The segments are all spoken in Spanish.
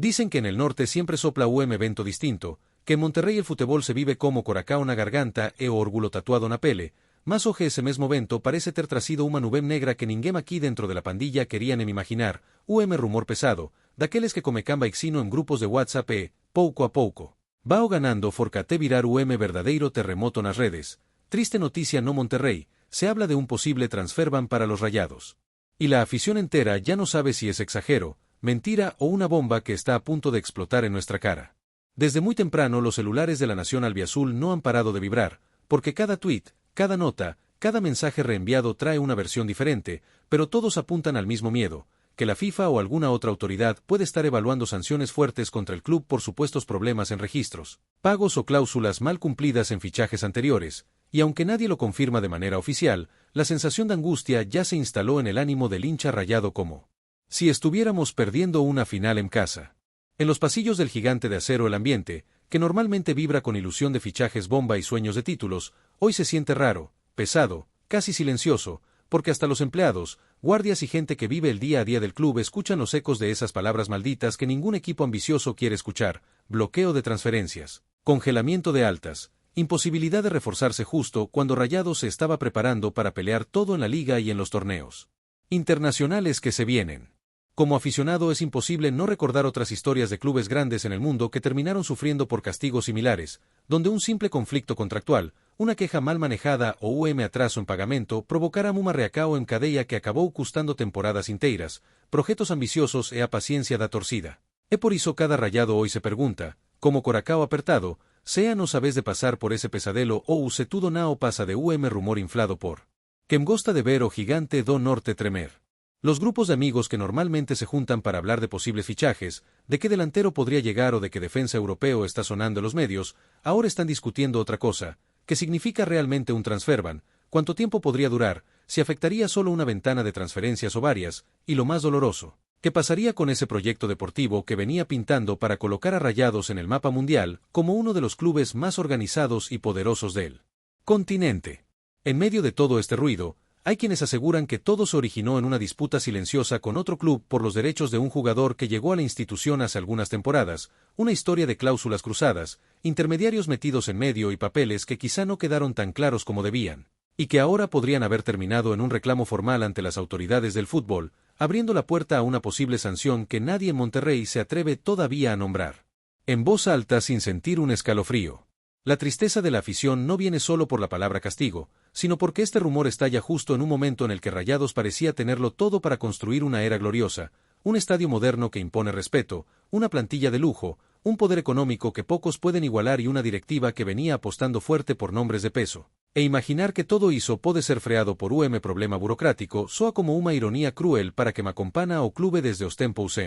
Dicen que en el norte siempre sopla evento distinto, que en Monterrey el fútbol se vive como coracao na garganta e o orgullo tatuado na pele, mas hoje ese mesmo vento parece ter trazido uma nuvem negra que ninguém aquí dentro de la pandilla querían imaginar, rumor pesado, daqueles que come camba ixino en grupos de WhatsApp e, pouco a pouco, vao ganando forcate virar verdadeiro terremoto nas redes. Triste noticia no Monterrey, se habla de un posible transferban para los Rayados. Y la afición entera ya no sabe si es exagero, mentira o una bomba que está a punto de explotar en nuestra cara. Desde muy temprano los celulares de la nación albiazul no han parado de vibrar, porque cada tweet, cada nota, cada mensaje reenviado trae una versión diferente, pero todos apuntan al mismo miedo, que la FIFA o alguna otra autoridad puede estar evaluando sanciones fuertes contra el club por supuestos problemas en registros, pagos o cláusulas mal cumplidas en fichajes anteriores, y aunque nadie lo confirma de manera oficial, la sensación de angustia ya se instaló en el ánimo del hincha rayado como si estuviéramos perdiendo una final en casa. En los pasillos del Gigante de Acero el ambiente, que normalmente vibra con ilusión de fichajes bomba y sueños de títulos, hoy se siente raro, pesado, casi silencioso, porque hasta los empleados, guardias y gente que vive el día a día del club escuchan los ecos de esas palabras malditas que ningún equipo ambicioso quiere escuchar: bloqueo de transferencias, congelamiento de altas, imposibilidad de reforzarse justo cuando Rayados se estaba preparando para pelear todo en la liga y en los torneos internacionales que se vienen. Como aficionado es imposible no recordar otras historias de clubes grandes en el mundo que terminaron sufriendo por castigos similares, donde un simple conflicto contractual, una queja mal manejada o atraso en pagamento provocara uma reacao en cadeia que acabou custando temporadas inteiras, projetos ambiciosos e a paciencia da torcida. E por iso cada rayado hoy se pregunta, como coracao apertado, sea no sabes de pasar por ese pesadelo ou se tudo nao pasa de rumor inflado por quem gosta de ver o Gigante do Norte tremer. Los grupos de amigos que normalmente se juntan para hablar de posibles fichajes, de qué delantero podría llegar o de qué defensa europeo está sonando en los medios, ahora están discutiendo otra cosa: ¿qué significa realmente un transferban? ¿Cuánto tiempo podría durar? ¿Si afectaría solo una ventana de transferencias o varias? Y lo más doloroso, ¿qué pasaría con ese proyecto deportivo que venía pintando para colocar a Rayados en el mapa mundial como uno de los clubes más organizados y poderosos del continente? En medio de todo este ruido, hay quienes aseguran que todo se originó en una disputa silenciosa con otro club por los derechos de un jugador que llegó a la institución hace algunas temporadas, una historia de cláusulas cruzadas, intermediarios metidos en medio y papeles que quizá no quedaron tan claros como debían, y que ahora podrían haber terminado en un reclamo formal ante las autoridades del fútbol, abriendo la puerta a una posible sanción que nadie en Monterrey se atreve todavía a nombrar. En voz alta sin sentir un escalofrío. La tristeza de la afición no viene solo por la palabra castigo, sino porque este rumor estalla justo en un momento en el que Rayados parecía tenerlo todo para construir una era gloriosa, un estadio moderno que impone respeto, una plantilla de lujo, un poder económico que pocos pueden igualar y una directiva que venía apostando fuerte por nombres de peso. E imaginar que todo iso pode ser freado por problema burocrático soa como una ironía cruel para que m'acompana o clube desde os tempos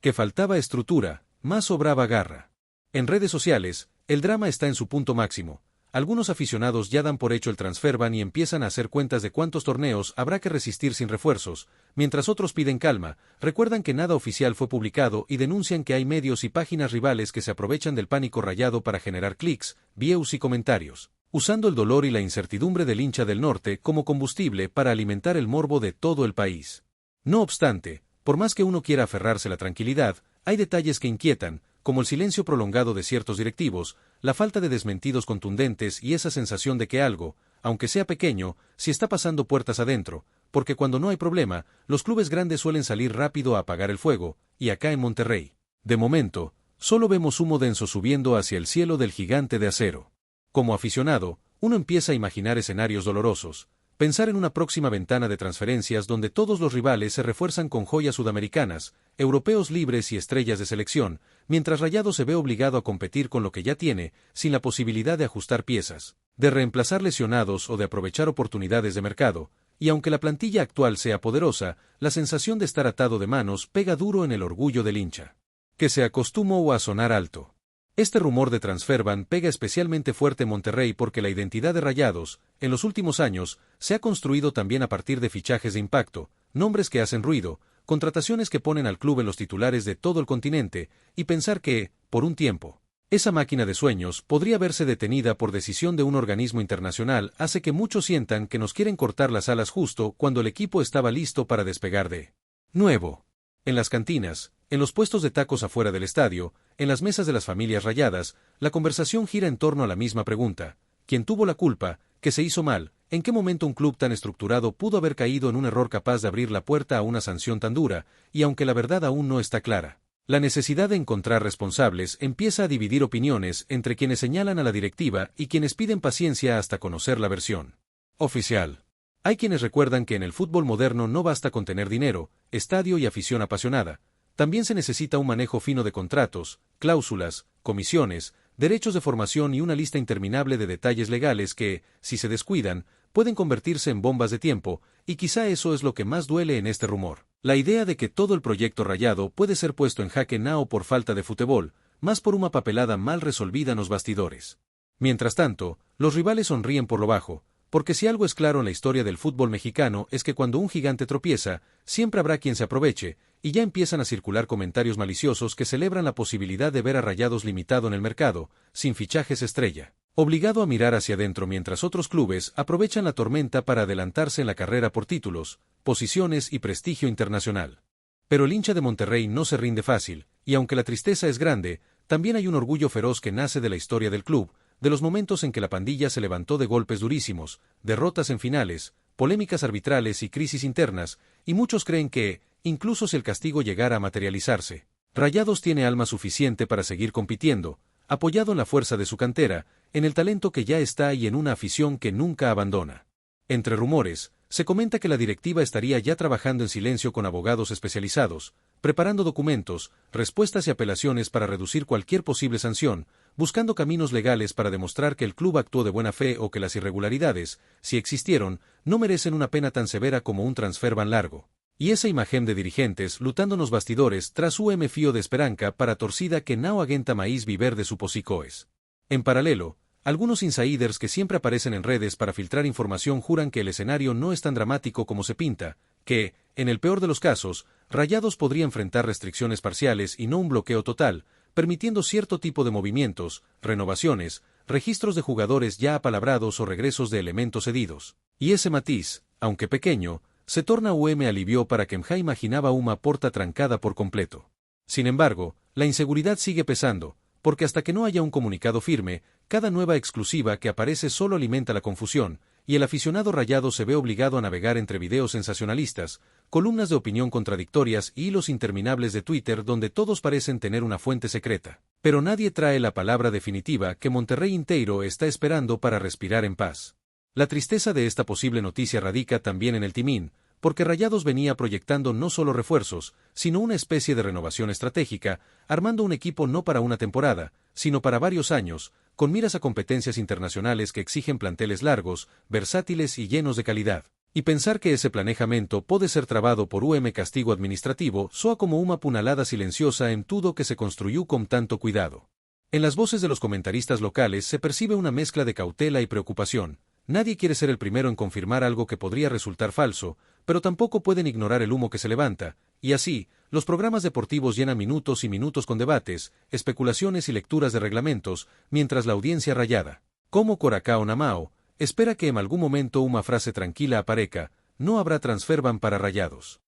que faltaba estructura, más sobraba garra. En redes sociales, el drama está en su punto máximo. Algunos aficionados ya dan por hecho el transferban y empiezan a hacer cuentas de cuántos torneos habrá que resistir sin refuerzos, mientras otros piden calma, recuerdan que nada oficial fue publicado y denuncian que hay medios y páginas rivales que se aprovechan del pánico rayado para generar clics, views y comentarios, usando el dolor y la incertidumbre del hincha del norte como combustible para alimentar el morbo de todo el país. No obstante, por más que uno quiera aferrarse a la tranquilidad, hay detalles que inquietan, como el silencio prolongado de ciertos directivos, la falta de desmentidos contundentes y esa sensación de que algo, aunque sea pequeño, si está pasando puertas adentro, porque cuando no hay problema, los clubes grandes suelen salir rápido a apagar el fuego, y acá en Monterrey, de momento, solo vemos humo denso subiendo hacia el cielo del Gigante de Acero. Como aficionado, uno empieza a imaginar escenarios dolorosos, pensar en una próxima ventana de transferencias donde todos los rivales se refuerzan con joyas sudamericanas, europeos libres y estrellas de selección, mientras Rayados se ve obligado a competir con lo que ya tiene, sin la posibilidad de ajustar piezas, de reemplazar lesionados o de aprovechar oportunidades de mercado, y aunque la plantilla actual sea poderosa, la sensación de estar atado de manos pega duro en el orgullo del hincha, que se acostumó a sonar alto. Este rumor de transferban pega especialmente fuerte en Monterrey porque la identidad de Rayados, en los últimos años, se ha construido también a partir de fichajes de impacto, nombres que hacen ruido, contrataciones que ponen al club en los titulares de todo el continente, y pensar que, por un tiempo, esa máquina de sueños podría verse detenida por decisión de un organismo internacional hace que muchos sientan que nos quieren cortar las alas justo cuando el equipo estaba listo para despegar de nuevo. En las cantinas, En los puestos de tacos afuera del estadio, en las mesas de las familias rayadas, la conversación gira en torno a la misma pregunta. ¿Quién tuvo la culpa? ¿Qué se hizo mal? ¿En qué momento un club tan estructurado pudo haber caído en un error capaz de abrir la puerta a una sanción tan dura? Y aunque la verdad aún no está clara, la necesidad de encontrar responsables empieza a dividir opiniones entre quienes señalan a la directiva y quienes piden paciencia hasta conocer la versión oficial. Hay quienes recuerdan que en el fútbol moderno no basta con tener dinero, estadio y afición apasionada. También se necesita un manejo fino de contratos, cláusulas, comisiones, derechos de formación y una lista interminable de detalles legales que, si se descuidan, pueden convertirse en bombas de tiempo, y quizá eso es lo que más duele en este rumor. La idea de que todo el proyecto rayado puede ser puesto en jaque no por falta de fútbol, más por una papelada mal resolvida en los bastidores. Mientras tanto, los rivales sonríen por lo bajo, porque si algo es claro en la historia del fútbol mexicano es que cuando un gigante tropieza, siempre habrá quien se aproveche, y ya empiezan a circular comentarios maliciosos que celebran la posibilidad de ver a Rayados limitado en el mercado, sin fichajes estrella, obligado a mirar hacia adentro mientras otros clubes aprovechan la tormenta para adelantarse en la carrera por títulos, posiciones y prestigio internacional. Pero el hincha de Monterrey no se rinde fácil, y aunque la tristeza es grande, también hay un orgullo feroz que nace de la historia del club, de los momentos en que la pandilla se levantó de golpes durísimos, derrotas en finales, polémicas arbitrales y crisis internas, y muchos creen que, incluso si el castigo llegara a materializarse, Rayados tiene alma suficiente para seguir compitiendo, apoyado en la fuerza de su cantera, en el talento que ya está y en una afición que nunca abandona. Entre rumores, se comenta que la directiva estaría ya trabajando en silencio con abogados especializados, preparando documentos, respuestas y apelaciones para reducir cualquier posible sanción, buscando caminos legales para demostrar que el club actuó de buena fe o que las irregularidades, si existieron, no merecen una pena tan severa como un transfer ban largo. Y esa imagen de dirigentes lutando en los bastidores tras fío de esperanca para torcida que nao aguenta maíz viver de su posicoes. En paralelo, algunos insiders que siempre aparecen en redes para filtrar información juran que el escenario no es tan dramático como se pinta, que, en el peor de los casos, Rayados podría enfrentar restricciones parciales y no un bloqueo total, permitiendo cierto tipo de movimientos, renovaciones, registros de jugadores ya apalabrados o regresos de elementos cedidos. Y ese matiz, aunque pequeño, se torna alivió para que Mja imaginaba una porta trancada por completo. Sin embargo, la inseguridad sigue pesando, porque hasta que no haya un comunicado firme, cada nueva exclusiva que aparece solo alimenta la confusión, y el aficionado rayado se ve obligado a navegar entre videos sensacionalistas, columnas de opinión contradictorias y hilos interminables de Twitter donde todos parecen tener una fuente secreta. Pero nadie trae la palabra definitiva que Monterrey inteiro está esperando para respirar en paz. La tristeza de esta posible noticia radica también en el timín, porque Rayados venía proyectando no solo refuerzos, sino una especie de renovación estratégica, armando un equipo no para una temporada, sino para varios años, con miras a competencias internacionales que exigen planteles largos, versátiles y llenos de calidad. Y pensar que ese planejamento puede ser trabado por castigo administrativo soa como una punalada silenciosa en todo que se construyó con tanto cuidado. En las voces de los comentaristas locales se percibe una mezcla de cautela y preocupación. Nadie quiere ser el primero en confirmar algo que podría resultar falso, pero tampoco pueden ignorar el humo que se levanta, y así, los programas deportivos llenan minutos y minutos con debates, especulaciones y lecturas de reglamentos, mientras la audiencia rayada, como Coracao Namao, espera que en algún momento una frase tranquila aparezca, no habrá transfer ban para Rayados.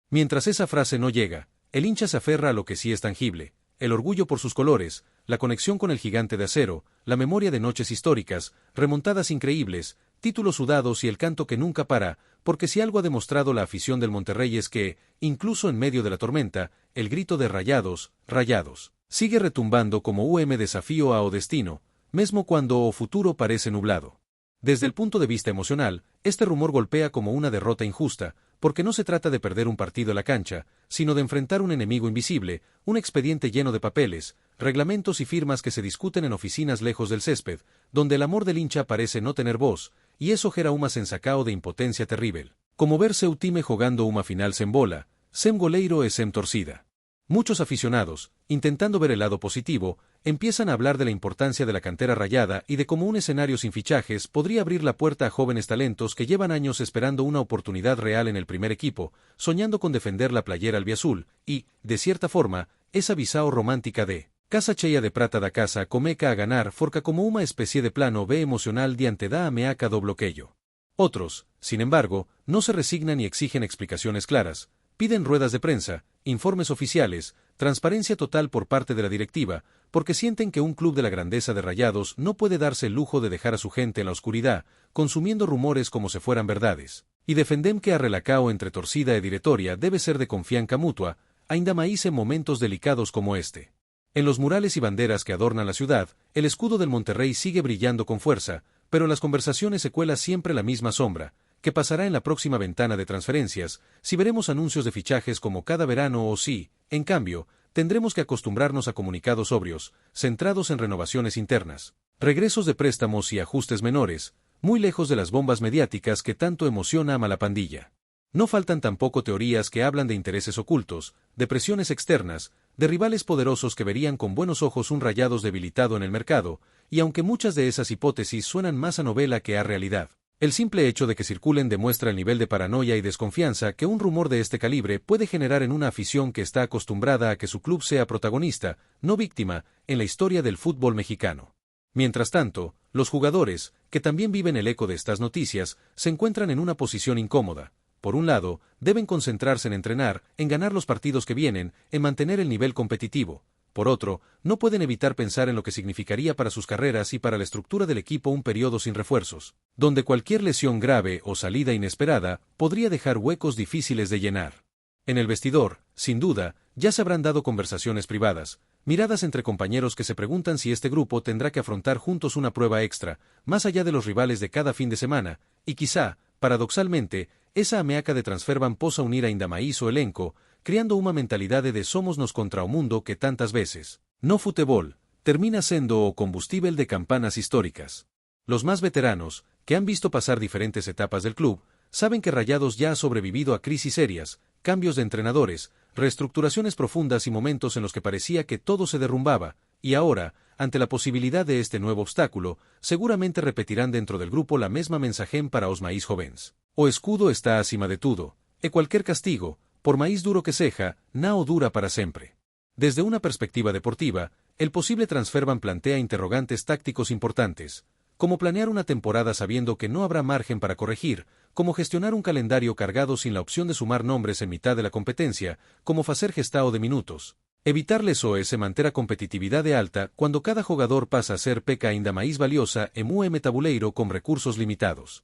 Mientras esa frase no llega, el hincha se aferra a lo que sí es tangible, el orgullo por sus colores, la conexión con el gigante de acero, la memoria de noches históricas, remontadas increíbles, títulos sudados y el canto que nunca para, porque si algo ha demostrado la afición del Monterrey es que, incluso en medio de la tormenta, el grito de Rayados, Rayados, sigue retumbando como desafío a o destino, mesmo cuando o futuro parece nublado. Desde el punto de vista emocional, este rumor golpea como una derrota injusta, porque no se trata de perder un partido en la cancha, sino de enfrentar un enemigo invisible, un expediente lleno de papeles, reglamentos y firmas que se discuten en oficinas lejos del césped, donde el amor del hincha parece no tener voz, y eso gera una sensacao de impotencia terrible. Como verse un time jugando una final sem bola, sem goleiro e sem torcida. Muchos aficionados, intentando ver el lado positivo, empiezan a hablar de la importancia de la cantera rayada y de cómo un escenario sin fichajes podría abrir la puerta a jóvenes talentos que llevan años esperando una oportunidad real en el primer equipo, soñando con defender la playera albiazul, y, de cierta forma, esa visao romántica de casa cheia de prata da casa comeca a ganar forca como una especie de plano B emocional diante da ameaca do bloqueio. Otros, sin embargo, no se resignan y exigen explicaciones claras, piden ruedas de prensa, informes oficiales, transparencia total por parte de la directiva, porque sienten que un club de la grandeza de Rayados no puede darse el lujo de dejar a su gente en la oscuridad, consumiendo rumores como si fueran verdades. Y defendem que a relacao entre torcida e diretoria debe ser de confianza mutua, ainda máis en momentos delicados como este. En los murales y banderas que adornan la ciudad, el escudo del Monterrey sigue brillando con fuerza, pero en las conversaciones se cuela siempre la misma sombra. ¿Qué pasará en la próxima ventana de transferencias? Si veremos anuncios de fichajes como cada verano o si, en cambio, tendremos que acostumbrarnos a comunicados sobrios, centrados en renovaciones internas, regresos de préstamos y ajustes menores, muy lejos de las bombas mediáticas que tanto emociona a Malapandilla. No faltan tampoco teorías que hablan de intereses ocultos, de presiones externas, de rivales poderosos que verían con buenos ojos un Rayados debilitado en el mercado, y aunque muchas de esas hipótesis suenan más a novela que a realidad, el simple hecho de que circulen demuestra el nivel de paranoia y desconfianza que un rumor de este calibre puede generar en una afición que está acostumbrada a que su club sea protagonista, no víctima, en la historia del fútbol mexicano. Mientras tanto, los jugadores, que también viven el eco de estas noticias, se encuentran en una posición incómoda. Por un lado, deben concentrarse en entrenar, en ganar los partidos que vienen, en mantener el nivel competitivo. Por otro, no pueden evitar pensar en lo que significaría para sus carreras y para la estructura del equipo un periodo sin refuerzos, donde cualquier lesión grave o salida inesperada podría dejar huecos difíciles de llenar. En el vestidor, sin duda, ya se habrán dado conversaciones privadas, miradas entre compañeros que se preguntan si este grupo tendrá que afrontar juntos una prueba extra, más allá de los rivales de cada fin de semana, y quizá, paradoxalmente, esa ameaca de transferban posa unir a Indamaís o elenco, creando una mentalidad de somosnos contra o mundo que tantas veces, no futebol, termina siendo o combustible de campanas históricas. Los más veteranos, que han visto pasar diferentes etapas del club, saben que Rayados ya ha sobrevivido a crisis serias, cambios de entrenadores, reestructuraciones profundas y momentos en los que parecía que todo se derrumbaba, y ahora, ante la posibilidad de este nuevo obstáculo, seguramente repetirán dentro del grupo la mesma mensajen para os maíz jóvenes. O escudo está acima de todo, e cualquier castigo, por maíz duro que seja, nao dura para siempre. Desde una perspectiva deportiva, el posible transferban plantea interrogantes tácticos importantes, como planear una temporada sabiendo que no habrá margen para corregir, como gestionar un calendario cargado sin la opción de sumar nombres en mitad de la competencia, como hacer gestao de minutos. Evitar lesiones se manter a competitividad de alta cuando cada jugador pasa a ser peca ainda más valiosa en un tabuleiro con recursos limitados.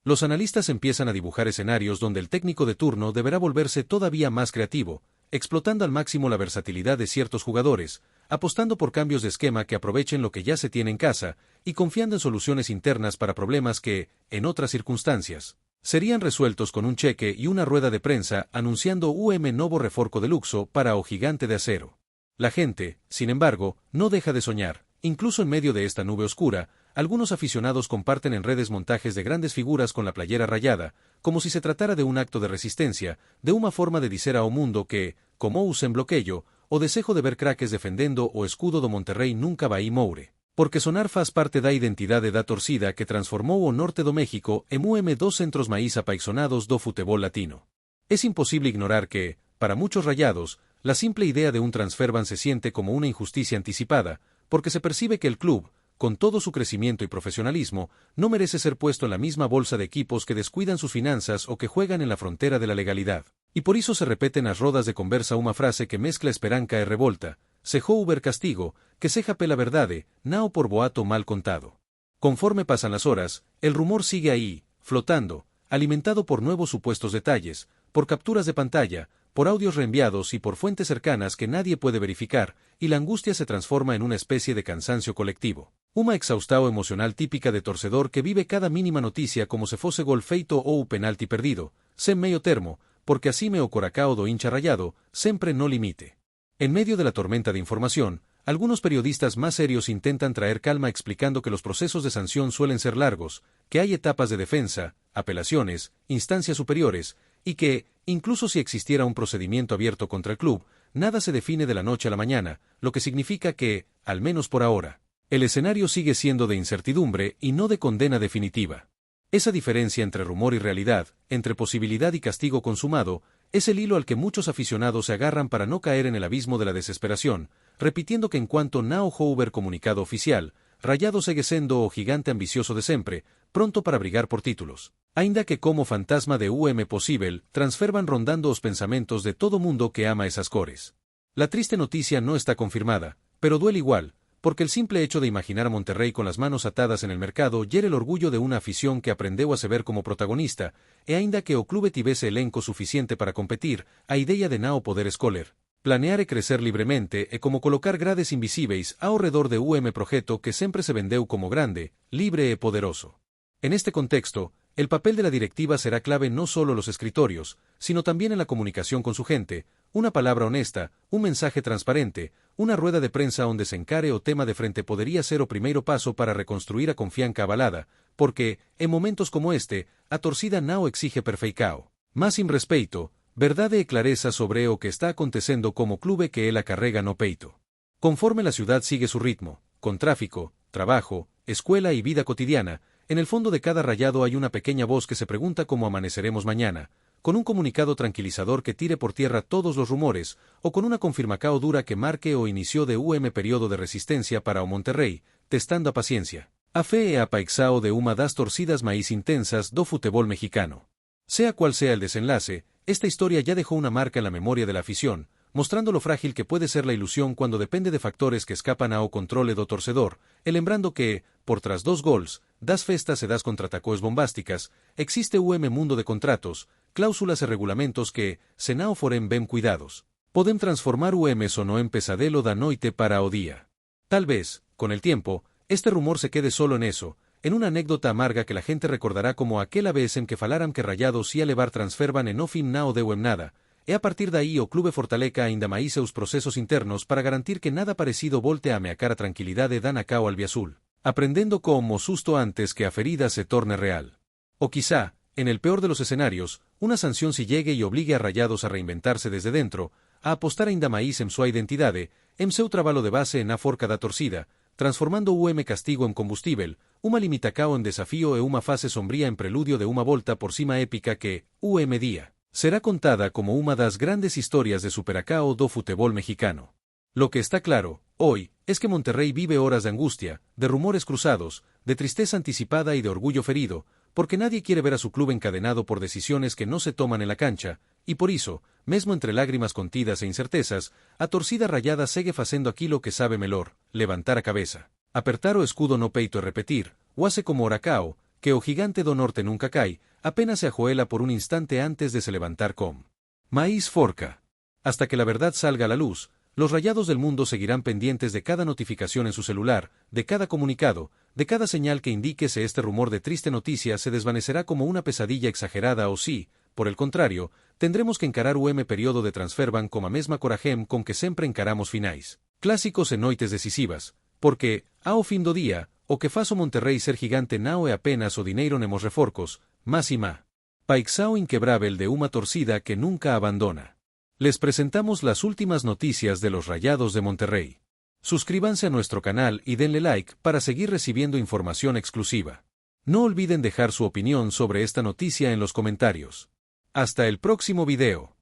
Los analistas empiezan a dibujar escenarios donde el técnico de turno deberá volverse todavía más creativo, explotando al máximo la versatilidad de ciertos jugadores, apostando por cambios de esquema que aprovechen lo que ya se tiene en casa, y confiando en soluciones internas para problemas que, en otras circunstancias, serían resueltos con un cheque y una rueda de prensa anunciando novo reforco de luxo para o gigante de acero. La gente, sin embargo, no deja de soñar. Incluso en medio de esta nube oscura, algunos aficionados comparten en redes montajes de grandes figuras con la playera rayada, como si se tratara de un acto de resistencia, de una forma de dizer ao mundo que, como usen bloqueo, o desejo de ver craques defendendo o escudo do Monterrey nunca vai moure. Porque sonar faz parte da identidade da torcida que transformou o norte do México en dos centros maíz apaixonados do futebol latino. Es imposible ignorar que, para muchos Rayados, la simple idea de un transferban se siente como una injusticia anticipada, porque se percibe que el club, con todo su crecimiento y profesionalismo, no merece ser puesto en la misma bolsa de equipos que descuidan sus finanzas o que juegan en la frontera de la legalidad. Y por eso se repite en las rodas de conversa una frase que mezcla esperanza e revolta, sejó uber castigo, que seja pela verdade, nao por boato mal contado. Conforme pasan las horas, el rumor sigue ahí, flotando, alimentado por nuevos supuestos detalles, por capturas de pantalla, por audios reenviados y por fuentes cercanas que nadie puede verificar, y la angustia se transforma en una especie de cansancio colectivo. Una exhaustao emocional típica de torcedor que vive cada mínima noticia como se fuese gol feito o un penalti perdido, sem medio termo, porque así me o coracao do hincha rayado, siempre no limite. En medio de la tormenta de información, algunos periodistas más serios intentan traer calma explicando que los procesos de sanción suelen ser largos, que hay etapas de defensa, apelaciones, instancias superiores, y que, incluso si existiera un procedimiento abierto contra el club, nada se define de la noche a la mañana, lo que significa que, al menos por ahora, el escenario sigue siendo de incertidumbre y no de condena definitiva. Esa diferencia entre rumor y realidad, entre posibilidad y castigo consumado, es el hilo al que muchos aficionados se agarran para no caer en el abismo de la desesperación, repitiendo que en cuanto nao houber comunicado oficial, Rayado segue sendo o gigante ambicioso de sempre, pronto para brigar por títulos. Ainda que como fantasma de posible, transferban rondando os pensamentos de todo mundo que ama esas cores. La triste noticia no está confirmada, pero duele igual, porque el simple hecho de imaginar a Monterrey con las manos atadas en el mercado hiere el orgullo de una afición que aprendeu a se ver como protagonista, e aínda que o clube tivese elenco suficiente para competir, a ideia de nao poder escoller, planear e crecer libremente e como colocar grades invisíveis ao redor de projeto que sempre se vendeu como grande, libre e poderoso. En este contexto, el papel de la directiva será clave no solo en los escritorios, sino también en la comunicación con su gente, una palabra honesta, un mensaje transparente, una rueda de prensa donde se encare o tema de frente podría ser o primeiro paso para reconstruir a confianza abalada, porque, en momentos como este, a torcida nao exige perfeicao. Más sin respeito, verdade e clareza sobre o que está acontecendo como clube que él acarrega no peito. Conforme la ciudad sigue su ritmo, con tráfico, trabajo, escuela y vida cotidiana, en el fondo de cada rayado hay una pequeña voz que se pregunta cómo amaneceremos mañana, con un comunicado tranquilizador que tire por tierra todos los rumores, o con una confirmacao dura que marque o inició de periodo de resistencia para o Monterrey, testando a paciencia, a fe e a paixao de das torcidas maíz intensas do futebol mexicano. Sea cual sea el desenlace, esta historia ya dejó una marca en la memoria de la afición, mostrando lo frágil que puede ser la ilusión cuando depende de factores que escapan ao controle do torcedor, e lembrando que, por tras 2 gols, das festas e das contraatacoes bombásticas, existe mundo de contratos, cláusulas e regulamentos que, se nao foren ben cuidados, poden transformar sono en pesadelo da noite para o día. Tal vez, con el tiempo, este rumor se quede solo en eso, en una anécdota amarga que la gente recordará como aquela vez en que falaran que Rayados ia levar transferban e no fin nao deu nada, e a partir de aí o clube fortaleca aínda máis seus procesos internos para garantir que nada parecido volte a ameacar a tranquilidade da nacao albiazul, aprendendo como susto antes que a ferida se torne real. O quizá, en el peor de los escenarios, una sanción si llegue y obligue a Rayados a reinventarse desde dentro, a apostar aínda máis en súa identidade, en seu traballo de base en a forca da torcida, transformando castigo en combustível, uma limitacao en desafío e uma fase sombría en preludio de uma volta por cima épica que, día, será contada como una das grandes historias de superacao do futebol mexicano. Lo que está claro, hoy, es que Monterrey vive horas de angustia, de rumores cruzados, de tristeza anticipada y de orgullo ferido, porque nadie quiere ver a su club encadenado por decisiones que no se toman en la cancha, y por iso, mesmo entre lágrimas contidas e incertezas, a torcida rayada segue facendo aquilo que sabe melor, levantar a cabeza, apertar o escudo no peito e repetir, o hace como Oracao, que o gigante do norte nunca cae, apenas se ajoela por un instante antes de se levantar com maíz forca. Hasta que la verdad salga a la luz, los Rayados del mundo seguirán pendientes de cada notificación en su celular, de cada comunicado, de cada señal que indique si este rumor de triste noticia se desvanecerá como una pesadilla exagerada o si, por el contrario, tendremos que encarar periodo de transferban como a mesma coragem con que sempre encaramos finais clásicos e noites decisivas, porque, ao fin do día, o que faz o Monterrey ser gigante nao é apenas o dineiro nemos reforcos, más y más. Paixao inquebrable de uma torcida que nunca abandona. Les presentamos las últimas noticias de los Rayados de Monterrey. Suscríbanse a nuestro canal y denle like para seguir recibiendo información exclusiva. No olviden dejar su opinión sobre esta noticia en los comentarios. Hasta el próximo video.